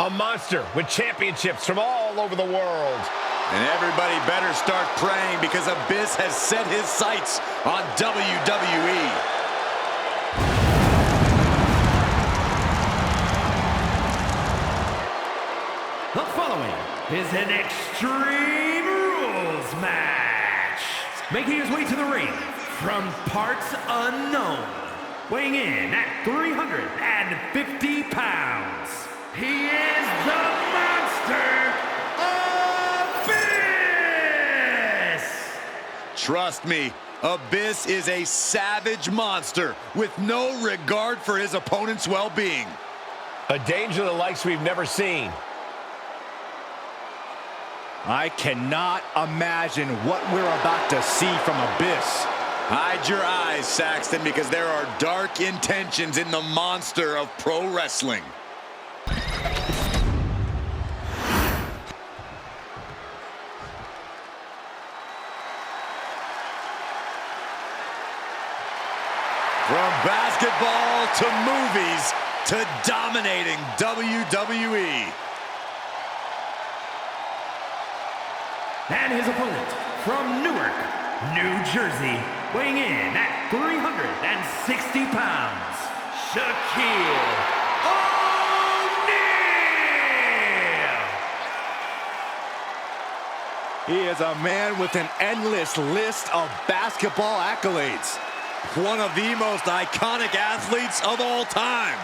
A monster with championships from all over the world. And everybody better start praying because Abyss has set his sights on WWE. The following is an Extreme Rules match. Making his way to the ring from parts unknown, weighing in at 350 pounds, he is the Monster Abyss! Trust me, Abyss is a savage monster with no regard for his opponent's well-being. A danger the likes we've never seen. I cannot imagine what we're about to see from Abyss. Hide your eyes, Saxton, because there are dark intentions in the monster of pro wrestling. From basketball to movies to dominating WWE. And his opponent from Newark, New Jersey, weighing in at 360 pounds, Shaquille O'Neal! He is a man with an endless list of basketball accolades. One of the most iconic athletes of all time.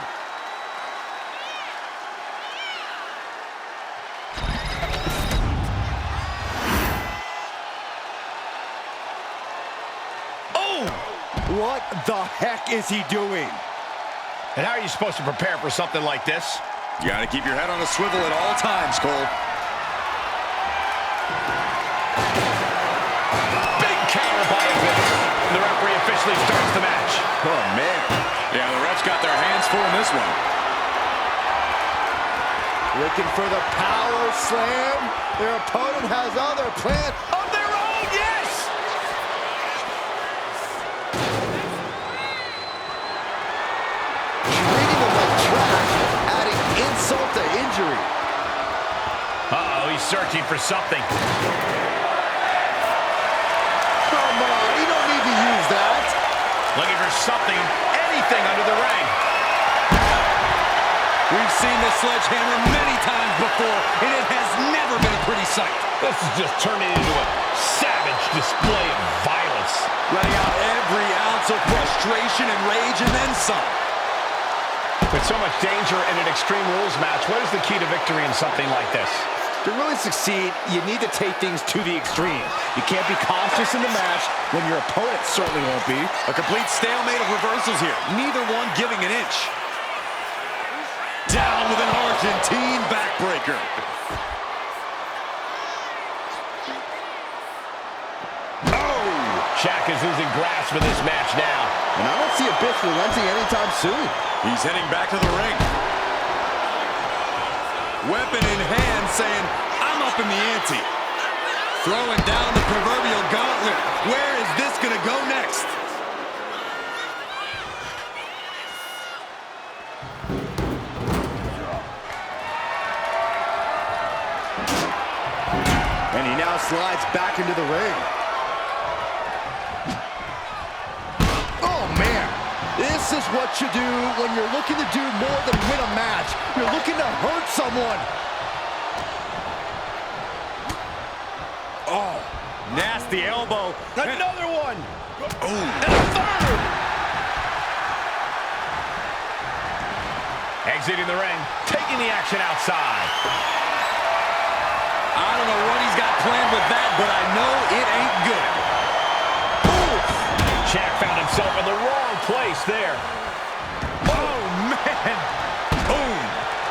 What the heck is he doing? And how are you supposed to prepare for something like this? You gotta keep your head on a swivel at all times, Cole. Big counter by Abyss. The referee officially starts the match. Oh, man. Yeah, the refs got their hands full in this one. Looking for the power slam. Their opponent has other plans of their own, yes! Treating him like trash, adding insult to injury. Uh-oh, he's searching for something. Come on, you don't need to use that. Looking for something, anything under the ring. We've seen the sledgehammer many times before, and it has never been a pretty sight. This is just turning into a savage display of violence. Letting out every ounce of frustration and rage and then some. With so much danger in an Extreme Rules match, what is the key to victory in something like this? To really succeed, you need to take things to the extreme. You can't be cautious in the match when your opponent certainly won't be. A complete stalemate of reversals here, neither one giving an inch. Down with an Argentine backbreaker. Oh! Shaq is losing grasp of this match now. And I don't see Abyss relenting anytime soon. He's heading back to the ring. Weapon in hand saying, I'm up in the ante. Throwing down the proverbial gauntlet. Where is this going to go next? And he now slides back into the ring. Oh, man. This is what you do when you're looking to do more than win a match. You're looking to hurt someone. Oh, nasty elbow. Another one. Oh. And a third. Exiting the ring, taking the action outside. I don't know what he's got planned with that, but I know it ain't good. Oof. Shaq found himself in the wrong place there. Oh, man. Boom.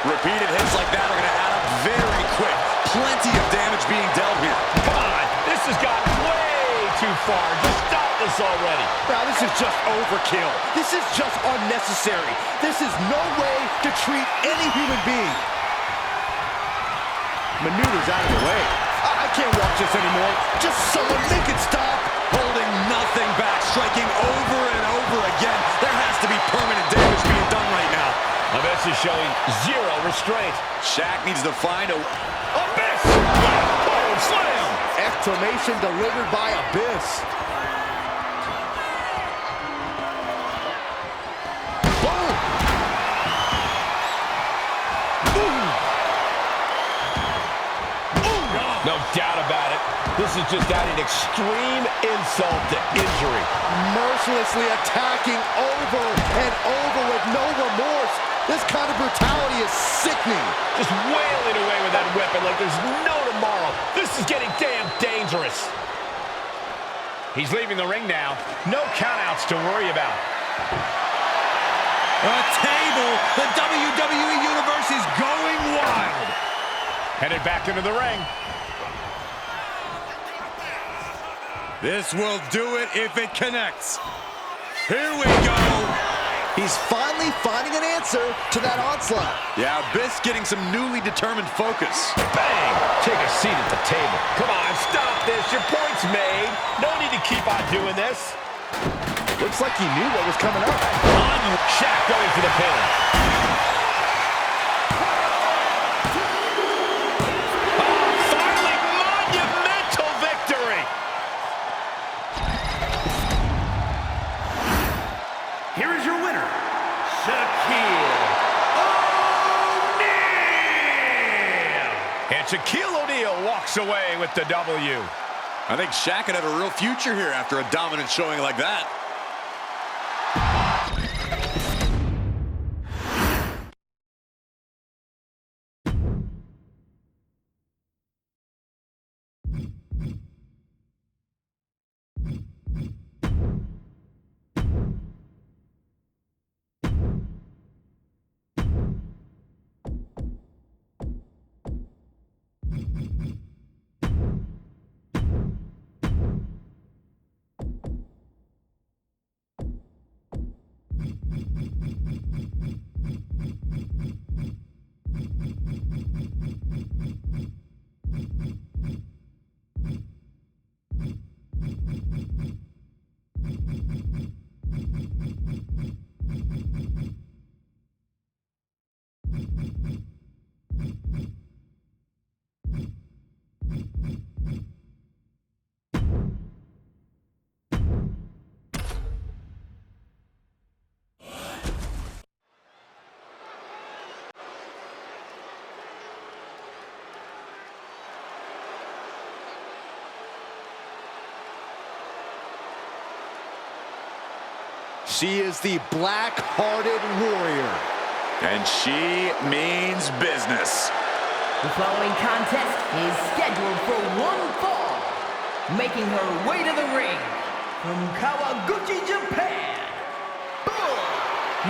Repeated hits like that are going to add up very quick. Plenty of damage being dealt here. Come on, this has gotten way too far. Just stop this already. Now, this is just overkill. This is just unnecessary. This is no way to treat any human being. Maneuvers out of the way. I can't watch this anymore. Just someone make it stop. Holding nothing back, striking over and over again. There has to be permanent damage being done right now. Abyss is showing zero restraint. Shaq needs to find a Abyss! Oh, slam! Exclamation delivered by Abyss. Boom! No doubt about it. This is just adding extreme insult to injury. Mercilessly attacking over and over with no remorse. This kind of brutality is sickening. Just wailing away with that weapon like there's no tomorrow. This is getting damn dangerous. He's leaving the ring now. No countouts to worry about. a table. The WWE Universe is going wild. Headed back into the ring. This will do it if it connects. Here we go. He's finally finding an answer to that onslaught. Yeah, Abyss getting some newly determined focus. Bang! Take a seat at the table. Come on, stop this. Your point's made. No need to keep on doing this. Looks like he knew what was coming up. Shaq going for the pin. Finally, monumental victory. Here is your winner, Shaquille O'Neal! And Shaquille O'Neal walks away with the W. I think Shaq could have a real future here after a dominant showing like that. She is the black-hearted warrior. And she means business. The following contest is scheduled for one fall. Making her way to the ring from Kawaguchi, Japan, Bull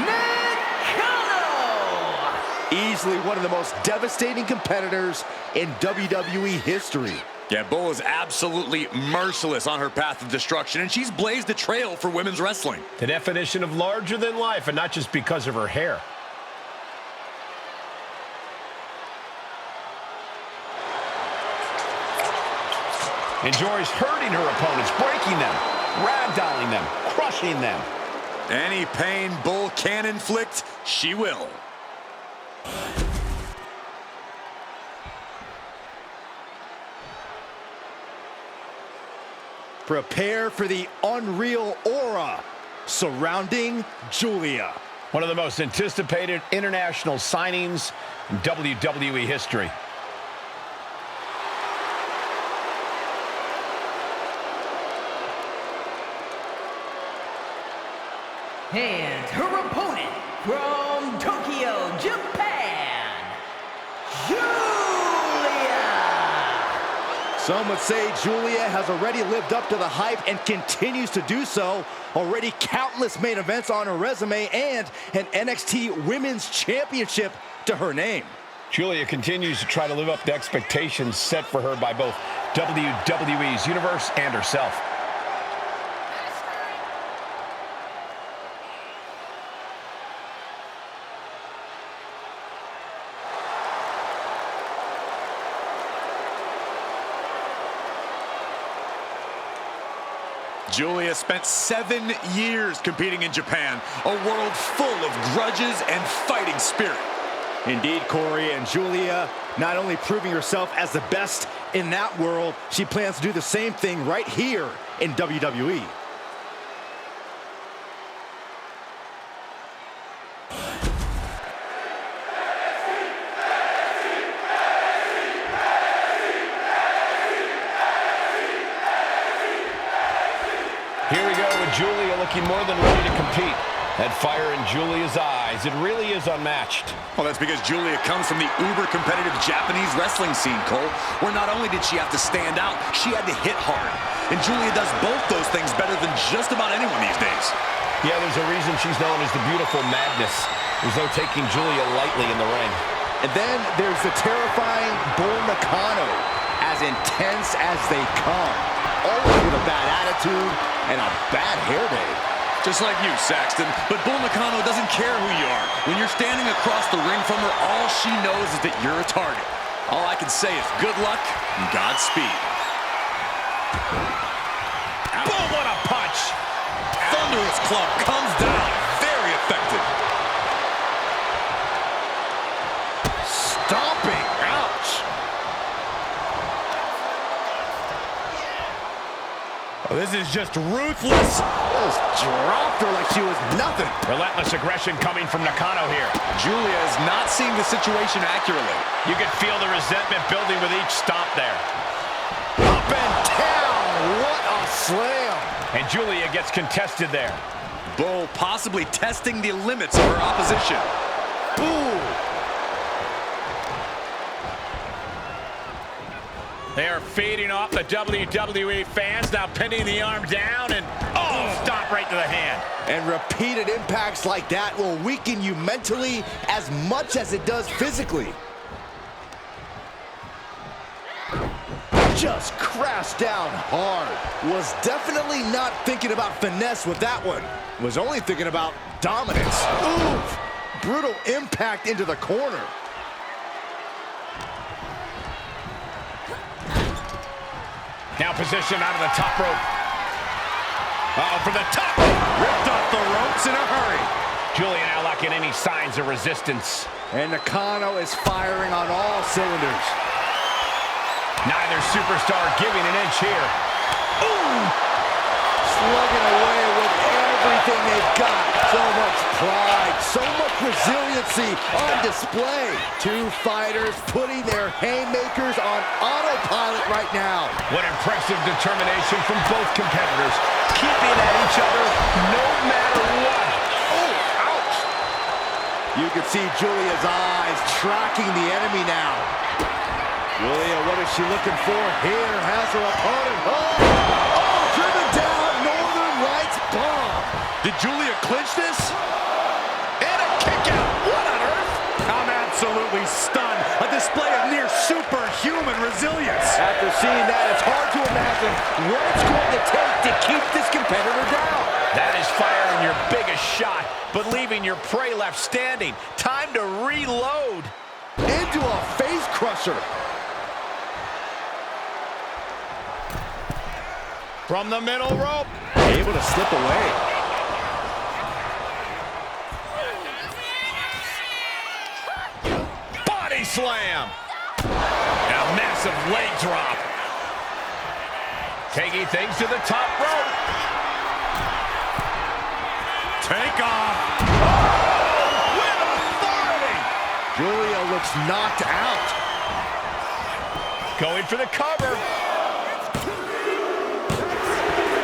Nakano! Easily one of the most devastating competitors in WWE history. Yeah, Bull is absolutely merciless on her path of destruction, and she's blazed a trail for women's wrestling. The definition of larger than life, and not just because of her hair. Enjoys hurting her opponents, breaking them, ragdolling them, crushing them. Any pain Bull can inflict, she will. Prepare for the unreal aura surrounding Giulia. One of the most anticipated international signings in WWE history. And her opponent from Tokyo, Japan, Giulia! Some would say Giulia has already lived up to the hype and continues to do so. Already countless main events on her resume and an NXT Women's Championship to her name. Giulia continues to try to live up to expectations set for her by both WWE's Universe and herself. Giulia spent 7 years competing in Japan, a world full of grudges and fighting spirit. Indeed, Corey, and Julia not only proving herself as the best in that world, she plans to do the same thing right here in WWE. Here we go with Julia looking more than ready to compete. That fire in Julia's eyes, it really is unmatched. Well, that's because Julia comes from the uber-competitive Japanese wrestling scene, Cole, where not only did she have to stand out, she had to hit hard. And Julia does both those things better than just about anyone these days. Yeah, there's a reason she's known as the Beautiful Madness. There's no taking Julia lightly in the ring. And then there's the terrifying Bull Nakano, as intense as they come. Always with a bad attitude and a bad hair day. Just like you, Saxton. But Bull Nakano doesn't care who you are. When you're standing across the ring from her, all she knows is that you're a target. All I can say is good luck and Godspeed. Boom, what a punch! Thunderous club comes down. Very effective. Stomping. Ouch. Oh, this is just ruthless. Just dropped her like she was nothing. Relentless aggression coming from Nakano here. Julia is not seeing the situation accurately. You can feel the resentment building with each stomp there. Up and down. What a slam. And Julia gets contested there. Bull possibly testing the limits of her opposition. Boom. They are feeding off the WWE fans, now pinning the arm down, and stomp right to the hand. And repeated impacts like that will weaken you mentally as much as it does physically. Just crashed down hard. Was definitely not thinking about finesse with that one. Was only thinking about dominance. Oof! Brutal impact into the corner. Now positioned out of the top rope. From the top. Ripped off the ropes in a hurry. Julia now lacking any signs of resistance. And Nakano is firing on all cylinders. Neither superstar giving an inch here. Ooh! Slugging away with everything they've got. So much pride, so much resiliency on display. Two fighters putting their haymakers on autopilot right now. What impressive determination from both competitors. Keeping at each other no matter what. Oh, ouch! You can see Julia's eyes tracking the enemy now. Julia, what is she looking for here? Has her opponent. Oh, driven down, Northern Lights bomb. Did Julia clinch this? And a kick out. What on earth? I'm absolutely stunned. A display of near superhuman resilience. After seeing that, it's hard to imagine what it's going to take to keep this competitor down. That is firing your biggest shot, but leaving your prey left standing. Time to reload. Into a face crusher. From the middle rope. Able to slip away. Body slam. And a massive leg drop. Taking things to the top rope. Take off. Oh, with authority. Julia looks knocked out. Going for the cover.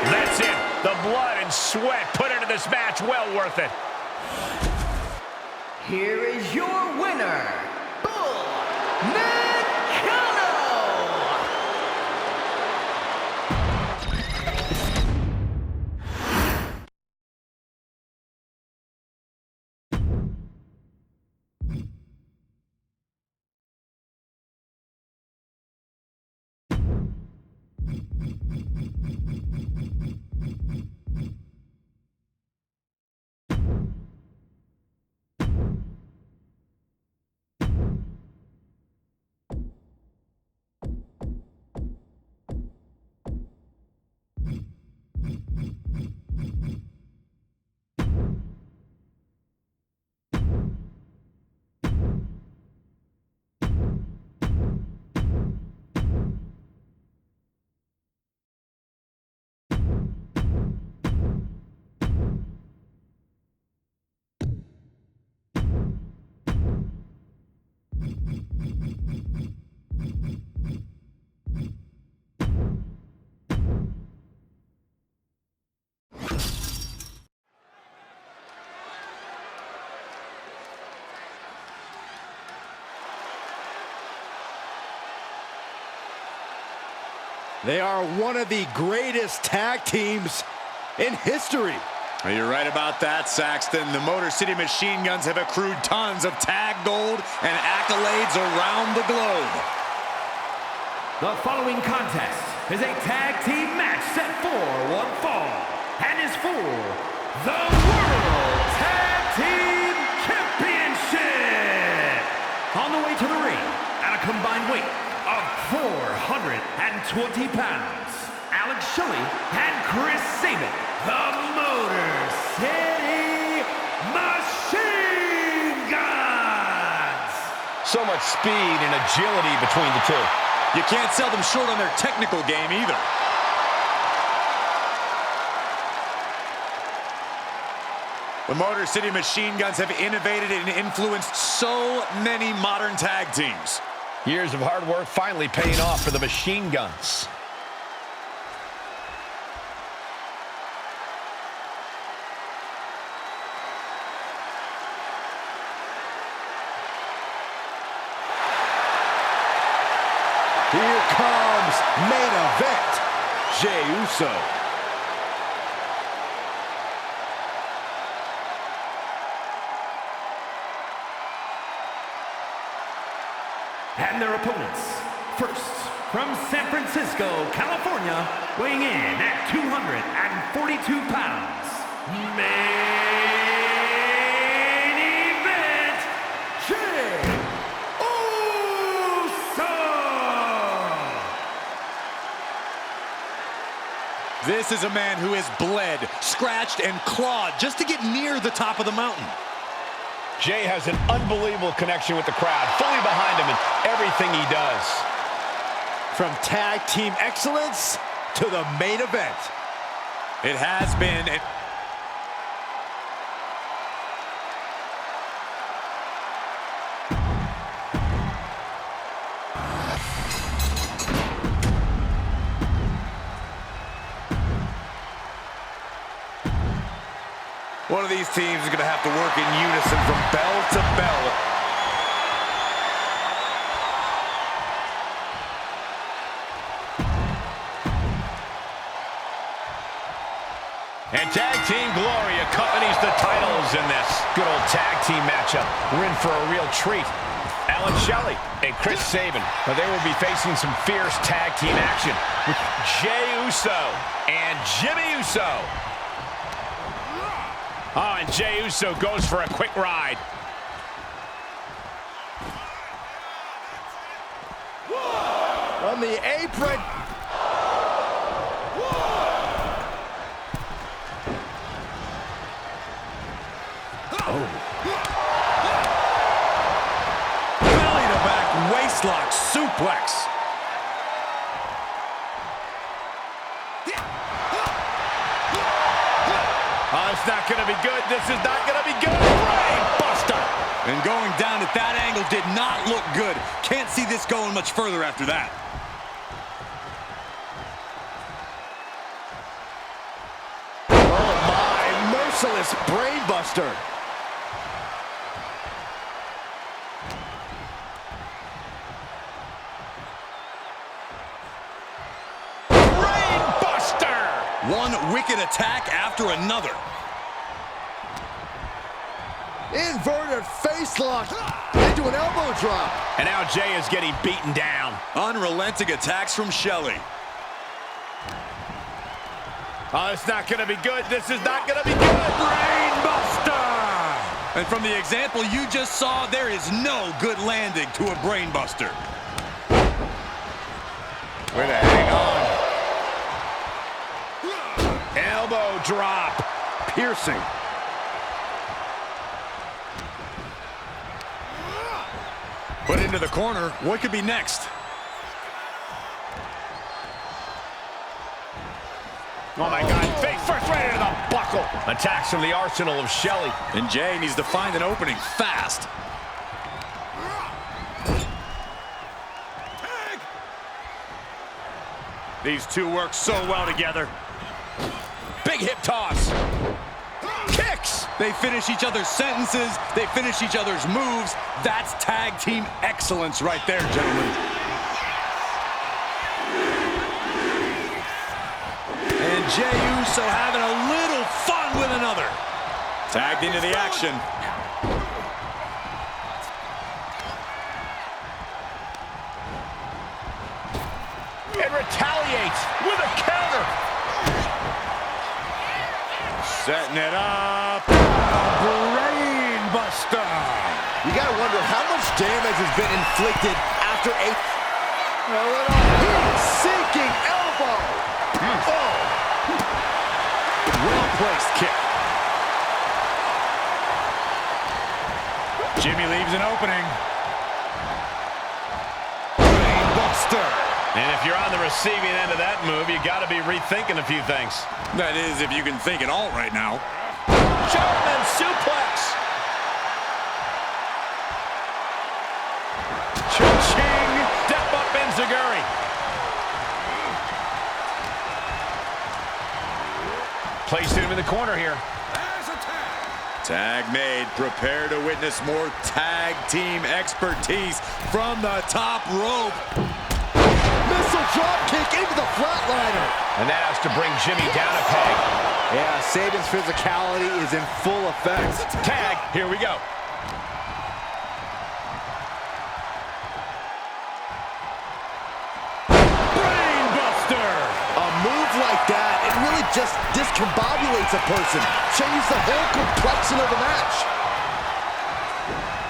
That's it. The blood and sweat put into this match, well worth it. Here is your winner, Bull Nakano! They are one of the greatest tag teams in history. You're right about that, Saxton. The Motor City Machine Guns have accrued tons of tag gold and accolades around the globe. The following contest is a tag team match set for one fall and is for the World Tag Team Championship. On the way to the ring at a combined weight of 420 pounds, Alex Shelley and Chris Sabin, the Motor City Machine Guns. So much speed and agility between the two. You can't sell them short on their technical game either. The Motor City Machine Guns have innovated and influenced so many modern tag teams. Years of hard work finally paying off for the Machine Guns. Here comes main event, Jey Uso. And their opponents, first, from San Francisco, California, weighing in at 242 pounds, main event, Jey Uso! This is a man who has bled, scratched, and clawed just to get near the top of the mountain. Jey has an unbelievable connection with the crowd, fully behind him in everything he does. From tag team excellence to the main event. It has been... One of these teams is going to have to work in unison from bell to bell. And Tag Team Glory accompanies the titles in this good old tag team matchup. We're in for a real treat. Alex Shelley and Chris Sabin, but they will be facing some fierce tag team action with Jey Uso and Jimmy Uso. Oh, and Jey Uso goes for a quick ride. On the apron. Belly to back waistlock suplex. Oh, it's not going to be good. This is not going to be good. Brain buster. And going down at that angle did not look good. Can't see this going much further after that. Oh my, merciless brain buster. Brain buster. One wicked attack after another. Inverted face lock into an elbow drop. And now Jey is getting beaten down. Unrelenting attacks from Shelley. Oh, it's not going to be good. This is not going to be good. Brain buster! And from the example you just saw, there is no good landing to a brain buster. Way to hang on. Elbow drop. Piercing. Put into the corner. What could be next? Oh, my God. Face first right into the buckle. Attacks from the arsenal of Shelley. And Jey needs to find an opening fast. These two work so well together. Big hip toss. Kicks. They finish each other's sentences. They finish each other's moves. That's tag team excellence right there, gentlemen. And Jey Uso having a little fun with another. Tagged into the action. And retaliates with a counter. Setting it up. Brain buster. You gotta wonder how much damage has been inflicted after a sinking elbow. Oh. Well-placed kick. Jimmy leaves an opening. Brain buster. And if you're on the receiving end of that move, you got to be rethinking a few things. That is, if you can think at all right now. German suplex. Cha-ching. Step up Enziguri. Placed him in the corner here. Tag made. Prepare to witness more tag team expertise from the top rope. Missile drop kick into the flatliner. And that has to bring Jimmy down a peg. Yeah, Saban's physicality is in full effect. Tag, here we go. Brain buster. A move like that, it really just discombobulates a person. Changes the whole complexion of the match.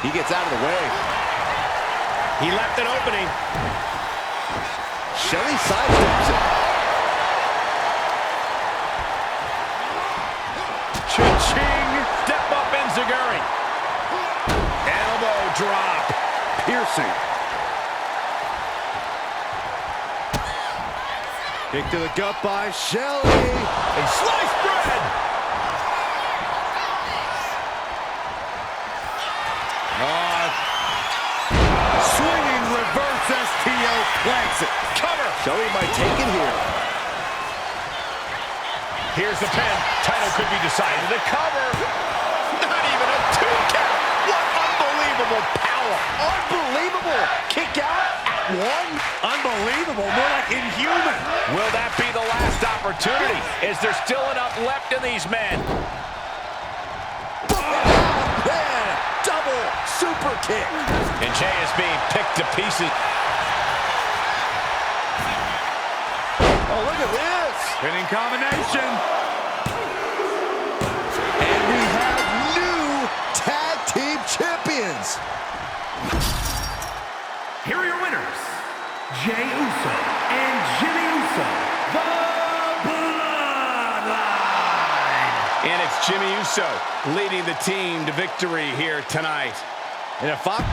He gets out of the way. He left an opening. Shelly sidesteps it. Cha-ching. Step up Enziguri. Elbow drop. Piercing. Kick to the gut by Shelly. A sliced bread. Swinging reverse STO plants it. Cover. Shelly might take it here. Here's the pin. Title could be decided. The cover. Not even a 2 count. What unbelievable power. Unbelievable. Kick out at 1. Unbelievable. More like inhuman. Will that be the last opportunity? Is there still enough left in these men? Man, double super kick. And Jey is being picked to pieces. Oh, look at this. Pinning combination. And we have new tag team champions. Here are your winners, Jey Uso and Jimmy Uso, the Bloodline. And it's Jimmy Uso leading the team to victory here tonight. And if I'm...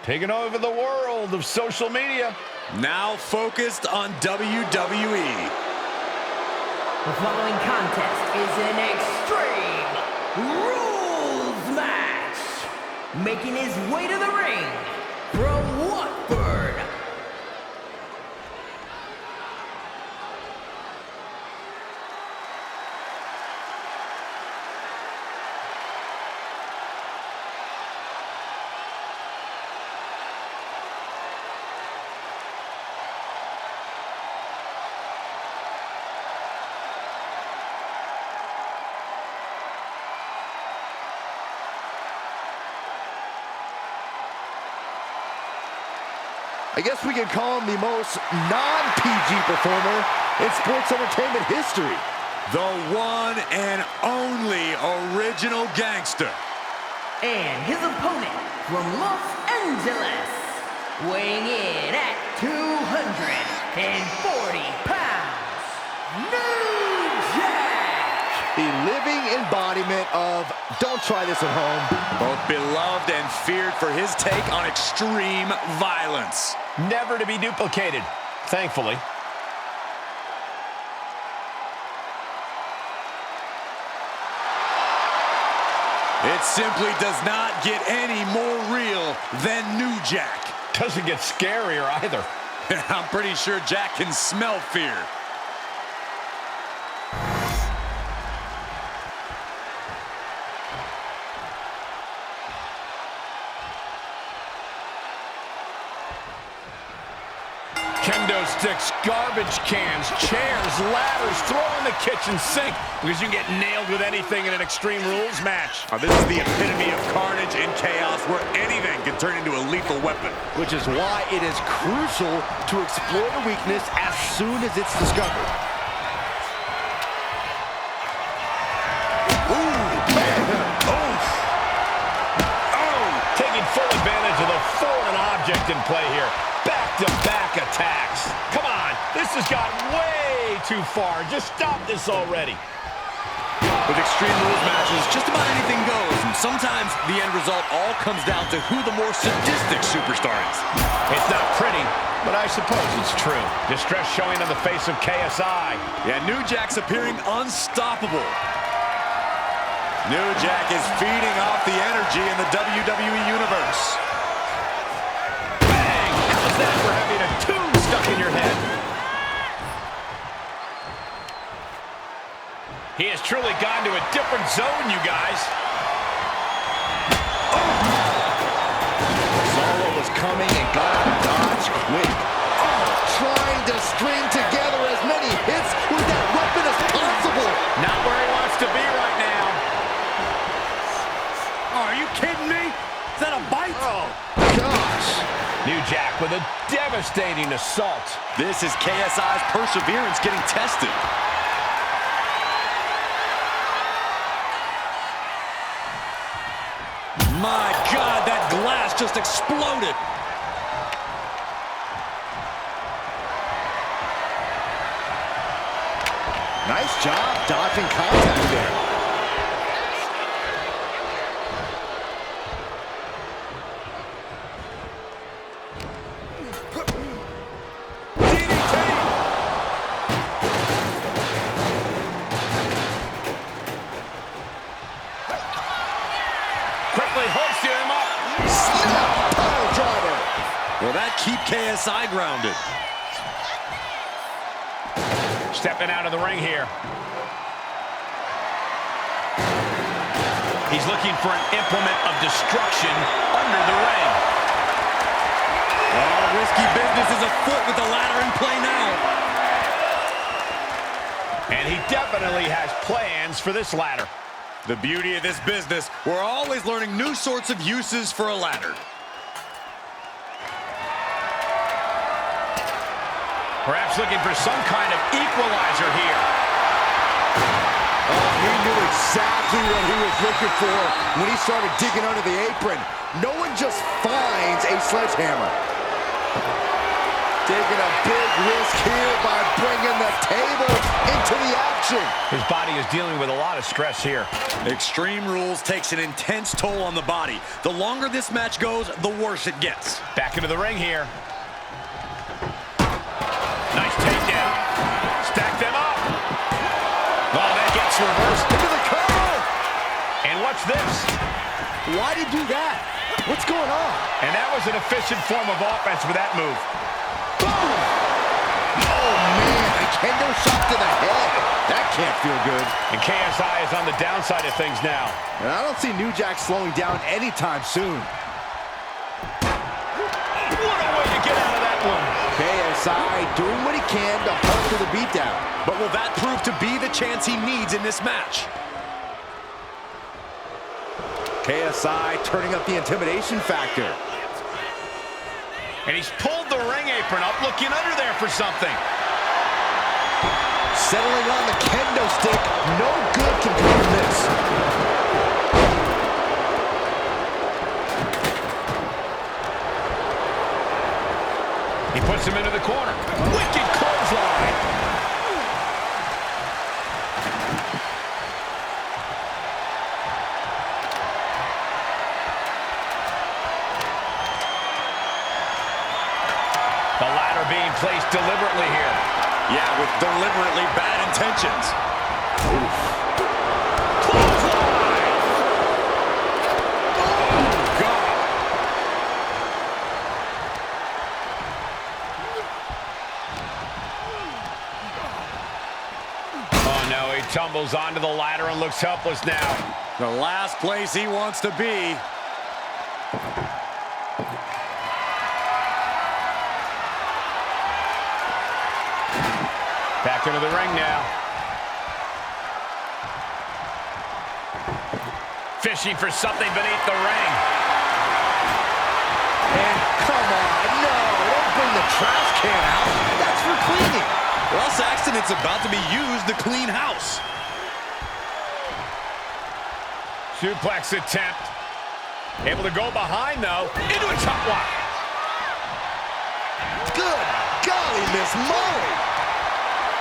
Taking over the world of social media. Now focused on WWE. The following contest is an Extreme Rules match. Making his way to the ring from Watford, I guess we can call him the most non-PG performer in sports entertainment history. The one and only original gangster. And his opponent from Los Angeles, weighing in at 240 pounds, New Jack! The living embodiment of don't try this at home. Both beloved and feared for his take on extreme violence. Never to be duplicated, thankfully. It simply does not get any more real than New Jack. Doesn't get scarier either. I'm pretty sure Jack can smell fear. Kendo sticks, garbage cans, chairs, ladders, throw in the kitchen sink because you can get nailed with anything in an Extreme Rules match. This is the epitome of carnage and chaos where anything can turn into a lethal weapon. Which is why it is crucial to explore the weakness as soon as it's discovered. Taking full advantage of the foreign object in play here. Back-to-back attacks. Come on, this has got way too far. Just stop this already. With Extreme Rules matches, just about anything goes, and sometimes the end result all comes down to who the more sadistic superstar is. It's not pretty, but I suppose it's true. Distress showing on the face of KSI. Yeah, New Jack's appearing unstoppable. New Jack is feeding off the energy in the WWE Universe. Bang! How's that for having a tune stuck in your head? He has truly gone to a different zone, you guys. Saw what was coming and got out of dodge quick. Trying to string together as many hits with that weapon as possible. Not where he wants to be right now. Oh, are you kidding me? Is that a bite? Oh, Gosh. New Jack with a devastating assault. This is KSI's perseverance getting tested. My God, that glass just exploded. Nice job dodging contact there. Quickly hoisting him up. Snap pile driver. Will that keep KSI grounded? Stepping out of the ring here. He's looking for an implement of destruction under the ring. Oh, risky business is afoot with the ladder in play now. And he definitely has plans for this ladder. The beauty of this business, we're always learning new sorts of uses for a ladder. Perhaps looking for some kind of equalizer here. Oh, he knew exactly what he was looking for when he started digging under the apron. No one just finds a sledgehammer. Taking a big risk here by bringing the table into the action. His body is dealing with a lot of stress here. Extreme Rules takes an intense toll on the body. The longer this match goes, the worse it gets. Back into the ring here. Nice takedown. Stack them up. Oh, that gets reversed. Into the cover. And what's this? Why'd he do that? What's going on? And that was an efficient form of offense with that move. Boom! Oh, man, a kendo shot to the head. That can't feel good. And KSI is on the downside of things now. And I don't see New Jack slowing down anytime soon. What a way to get out of that one. KSI doing what he can to halt to the beatdown. But will that prove to be the chance he needs in this match? KSI turning up the intimidation factor. And he's pulled the ring apron up, looking under there for something. Settling on the kendo stick. No good can come from this. He puts him into the corner. Wicked clothesline. The ladder being placed deliberately here. Yeah, with deliberately bad intentions. Clothesline! Oh, God. Oh, no, he tumbles onto the ladder and looks helpless now. The last place he wants to be. Back into the ring now. Fishing for something beneath the ring. And come on, no, don't bring the trash can out. That's for cleaning. Well, Saxton, it's about to be used to clean house. Suplex attempt. Able to go behind, though. Into a top lock. Good golly, Miss Molly.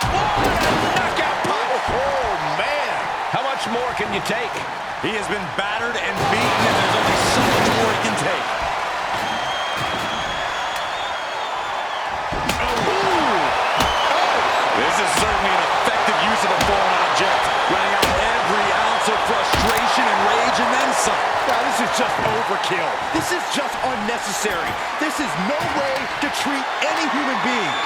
Knockout punch. Oh, man. How much more can you take? He has been battered and beaten, and there's only so much more he can take. This is certainly an effective use of a foreign object, letting out every ounce of frustration and rage and then some. Now, this is just overkill. This is just unnecessary. This is no way to treat any human being.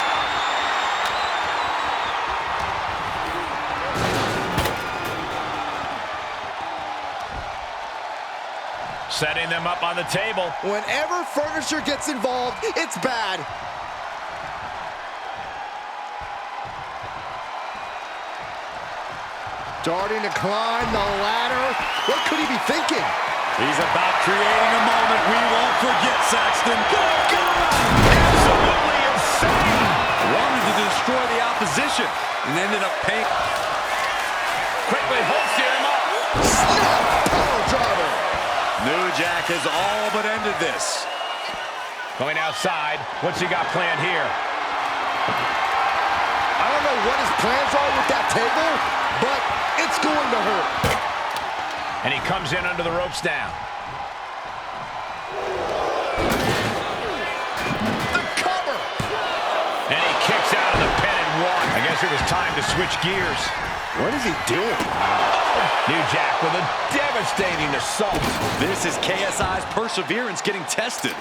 Setting them up on the table. Whenever furniture gets involved, it's bad. Starting to climb the ladder. What could he be thinking? He's about creating a moment we won't forget, Saxton. Good God! Absolutely insane! Wanted to destroy the opposition and ended up paying. Quickly hooks him up. Snap power driver. New Jack has all but ended this. Going outside. What's he got planned here? I don't know what his plans are with that table, but it's going to hurt. And he comes in under the ropes now. The cover. And he kicks out of the pin and one. I guess it was time to switch gears. What is he doing? New Jack with a devastating assault. This is KSI's perseverance getting tested.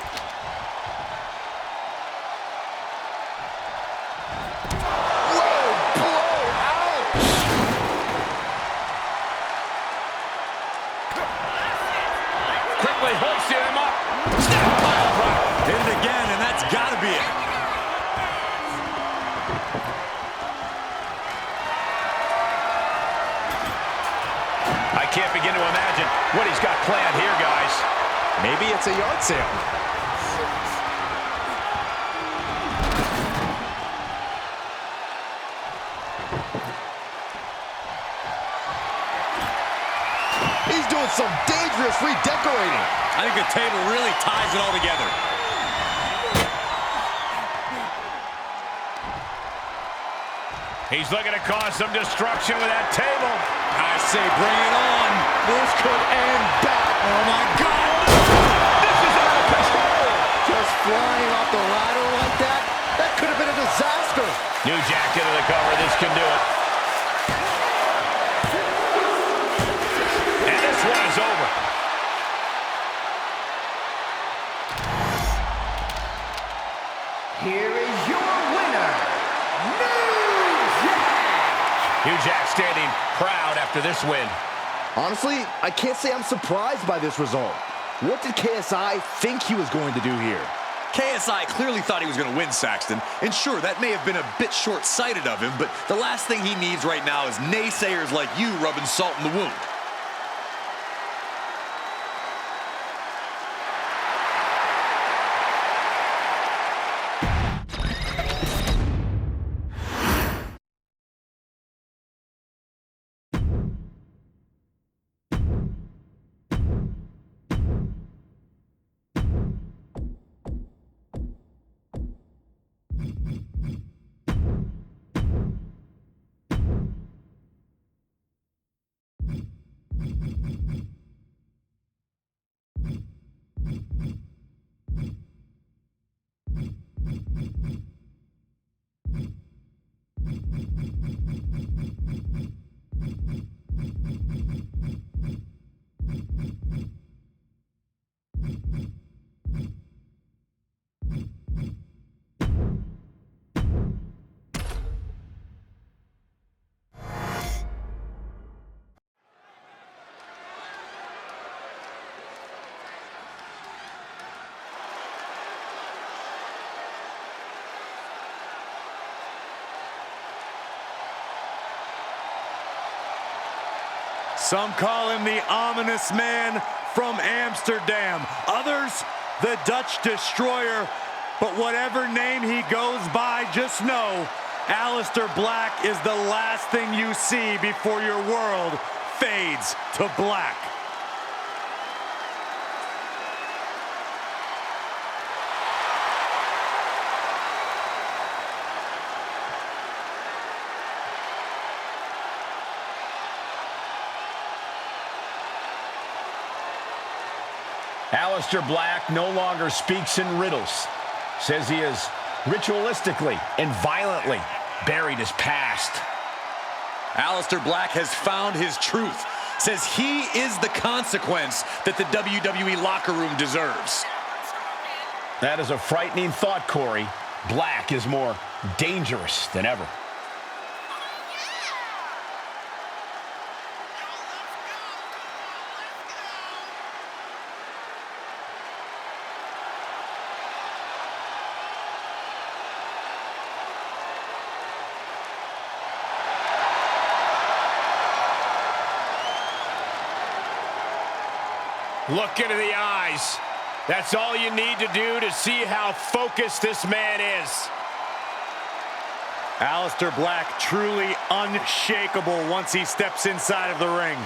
Quickly hoists him up. Snap pile driver. Hit it again, and that's got to be it. I can't begin to imagine what he's got planned here, guys. Maybe it's a yard sale. He's doing some dangerous redecorating. I think the table really ties it all together. He's looking to cause some destruction with that table. I say bring it on. This could end bad. Oh, my God. This is out of control. Just flying off the ladder like that, that could have been a disaster. New Jack into the cover. This can do it. And this one is over. Here is your winner, New Jack standing proud after this win. Honestly, I can't say I'm surprised by this result. What did KSI think he was going to do here? KSI clearly thought he was going to win, Saxton. And sure, that may have been a bit short-sighted of him, but the last thing he needs right now is naysayers like you rubbing salt in the wound. Some call him the ominous man from Amsterdam. Others, the Dutch Destroyer. But whatever name he goes by, just know Aleister Black is the last thing you see before your world fades to black. Aleister Black no longer speaks in riddles. Says he has ritualistically and violently buried his past. Aleister Black has found his truth. Says he is the consequence that the WWE locker room deserves. That is a frightening thought, Corey. Black is more dangerous than ever. Look into the eyes. That's all you need to do to see how focused this man is. Aleister Black truly unshakable once he steps inside of the ring.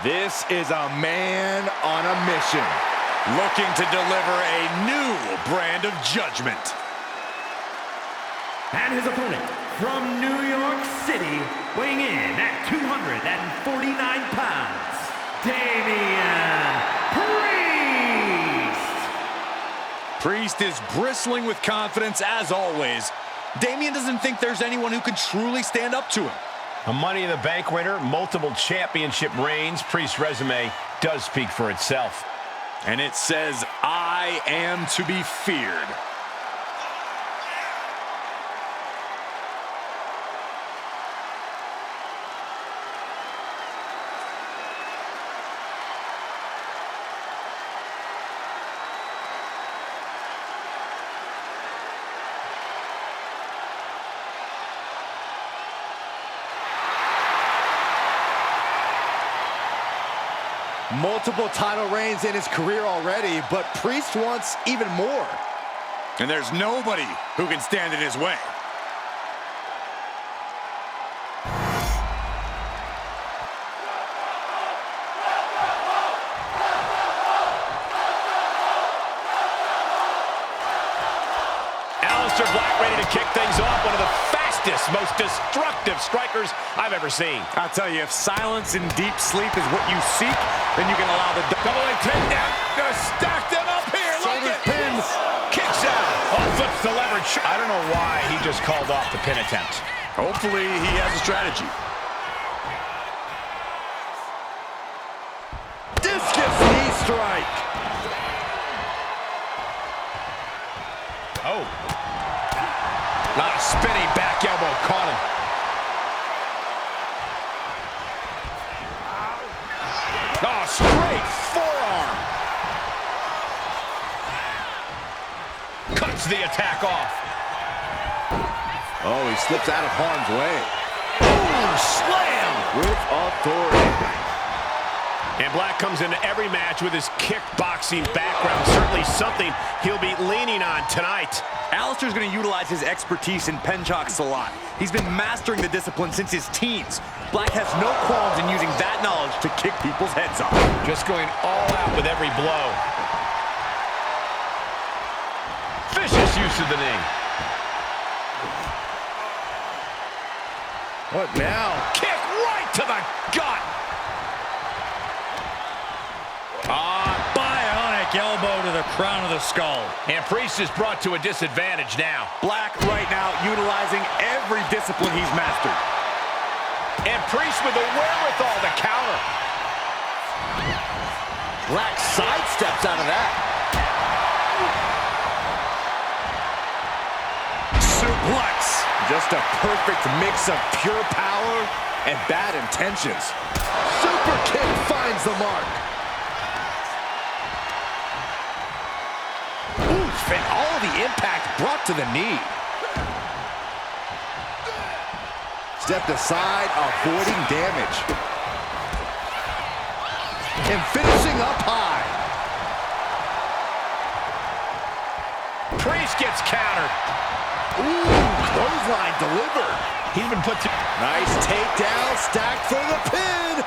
This is a man on a mission, looking to deliver a new brand of judgment. And his opponent from New York City, weighing in at 249 pounds, Damian Priest! Priest is bristling with confidence as always. Damian doesn't think there's anyone who can truly stand up to him. A Money in the Bank winner, multiple championship reigns. Priest's resume does speak for itself. And it says, I am to be feared. Multiple title reigns in his career already, but Priest wants even more. And there's nobody who can stand in his way. Aleister Black ready to kick things off. One of the fastest, most destructive strikers I've ever seen. I'll tell you, if silence and deep sleep is what you seek, then you can allow the Double leg takedown. Gonna stack them up here. Look at pins. Kicks out. Oh, flips the leverage. I don't know why he just called off the pin attempt. Hopefully he has a strategy. Discus knee strike. Oh. Not a spinning back elbow. Caught him. Oh, straight forearm. Cuts the attack off. Oh, he slips out of harm's way. Boom, slam. With authority. And Black comes into every match with his kickboxing background. Certainly something he'll be leaning on tonight. Aleister's going to utilize his expertise in Penchak Salat. He's been mastering the discipline since his teens. Black has no qualms in using that knowledge to kick people's heads off. Just going all out with every blow. Vicious use of the knee. What now? Kick right to the gut. Bionic elbow to the crown of the skull. And Priest is brought to a disadvantage now. Black right now utilizing every discipline he's mastered. And Priest with the wherewithal to counter. Black sidesteps out of that. Suplex. Just a perfect mix of pure power and bad intentions. Super kick finds the mark. Oof, and all the impact brought to the knee. Stepped aside, avoiding damage. And finishing up high. Priest gets countered. Ooh, clothesline delivered. He's been put to... Nice takedown, stacked for the pin.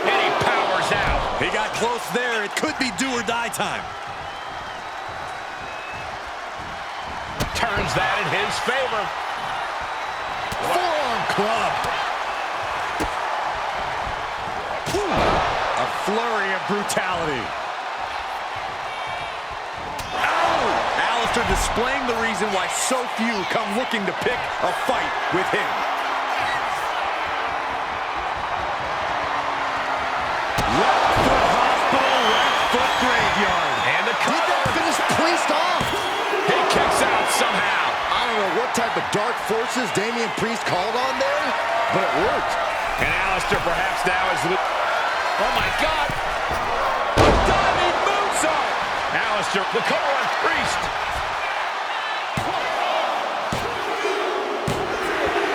And he powers out. He got close there. It could be do or die time. Turns that in his favor. Forearm club. A flurry of brutality. Aleister displaying the reason why so few come looking to pick a fight with him. Left foot hospital, left foot graveyard. And the Did cover. that finish Priest off? He kicks out somehow. I don't know what type of dark forces Damian Priest called on there, but it worked. And Aleister perhaps now is... Oh my God. Diving moonsault. Aleister, the cover on Priest.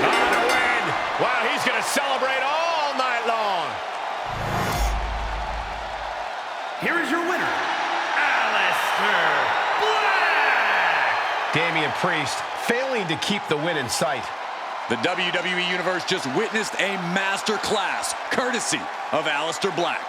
On a win. Wow, he's going to celebrate all night long. Here is your winner, Aleister Black! Damian Priest failing to keep the win in sight. The WWE Universe just witnessed a master class, courtesy of Aleister Black.